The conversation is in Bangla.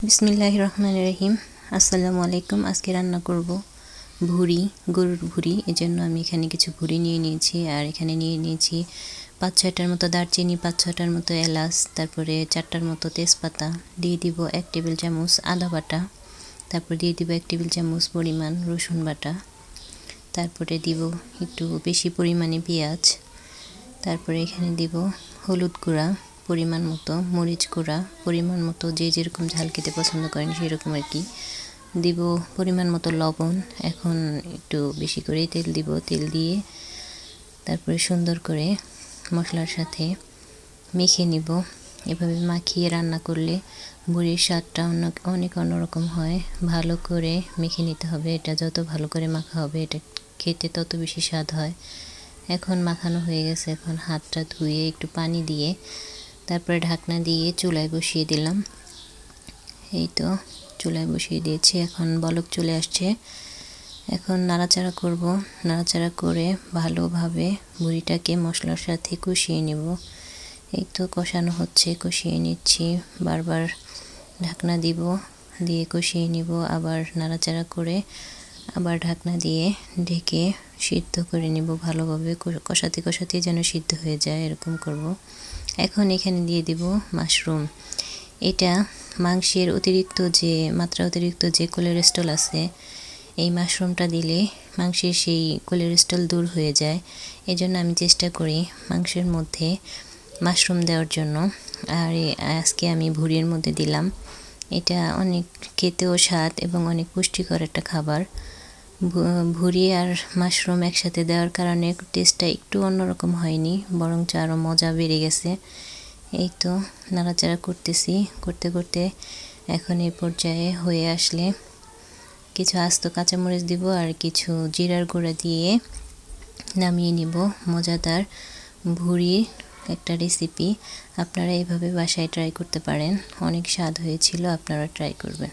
বিসমিল্লাহির রহমানির রহিম। আসসালামু আলাইকুম। আজকে রান্না করব ভুড়ি, গরুর ভুড়ি। এজন্য আমি এখানে কিছু ভুড়ি নিয়ে নিয়েছি, আর এখানে নিয়ে নিয়েছি 5-6টার মতো দারচিনি, 5-6টার মতো এলাচ, তারপরে 4টার মতো তেজপাতা। দিয়ে দিব 1 টেবিল চামচ আদা বাটা, তারপর দিয়ে দিব 1 টেবিল চামচ পরিমাণ রসুন বাটা, তারপরে দিব একটু বেশি পরিমাণে পেঁয়াজ, তারপরে এখানে দিব হলুদ গুঁড়া পরিমাণ মতো, মরিচ গুঁড়া পরিমাণ মতো, যে যেরকম ঝাল খেতে পছন্দ করেন সেরকম আর কি। দিব পরিমাণ মতো লবণ। এখন একটু বেশি করেই তেল দিব। তেল দিয়ে তারপরে সুন্দর করে মশলার সাথে মেখে নিব। এভাবে মাখিয়ে রান্না করলে ভুড়ির স্বাদটা অনেক অন্যরকম হয়। ভালো করে মেখে নিতে হবে। এটা যত ভালো করে মাখা হবে এটা খেতে তত বেশি স্বাদ হয়। এখন মাখানো হয়ে গেছে। এখন হাতটা ধুয়ে একটু পানি দিয়ে তারপরে ঢাকনা দিয়ে চুলায় বসিয়ে দিলাম। এই তো চুলায় বসিয়ে দিয়েছি। এখন বলক চলে আসছে। এখন নাড়াচাড়া করব। নাড়াচাড়া করে ভালোভাবে ভুড়িটাকে মশলার সাথে কষিয়ে নেব। এই তো কষানো হচ্ছে, কষিয়ে নিচ্ছি। বারবার ঢাকনা দিব, দিয়ে কষিয়ে নিব। আবার নাড়াচাড়া করে আবার ঢাকনা দিয়ে ঢেকে সিদ্ধ করে নিব ভালোভাবে। কষাতে কষাতে যেন সিদ্ধ হয়ে যায়, এরকম করব। এখন এখানে দিয়ে দিব মাশরুম। এটা মাংসের অতিরিক্ত যে কোলেস্ট্রল আছে, এই মাশরুমটা দিলে মাংসের সেই কোলেস্ট্রল দূর হয়ে যায়। এজন্য আমি চেষ্টা করি মাংসের মধ্যে মাশরুম দেওয়ার জন্য। আর আজকে আমি ভুড়ির মধ্যে দিলাম। এটা অনেক খেতেও স্বাদ এবং অনেক পুষ্টিকর একটা খাবার। ভুড়ি আর মাশরুম একসাথে দেওয়ার কারণে টেস্টটা একটু অন্যরকম হয়নি, বরঞ্চ আরও মজা বেড়ে গেছে। এই তো নাড়াচাড়া করতেছি, করতে করতে এখন এই পর্যায়ে হয়ে আসলে কিছু আস্ত কাঁচামরিচ দিব আর কিছু জিরার গুঁড়া দিয়ে নামিয়ে নিব। মজাদার ভুড়ি একটা রেসিপি। আপনারা এইভাবে বাসায় ট্রাই করতে পারেন। অনেক স্বাদ হয়েছিল, আপনারা ট্রাই করবেন।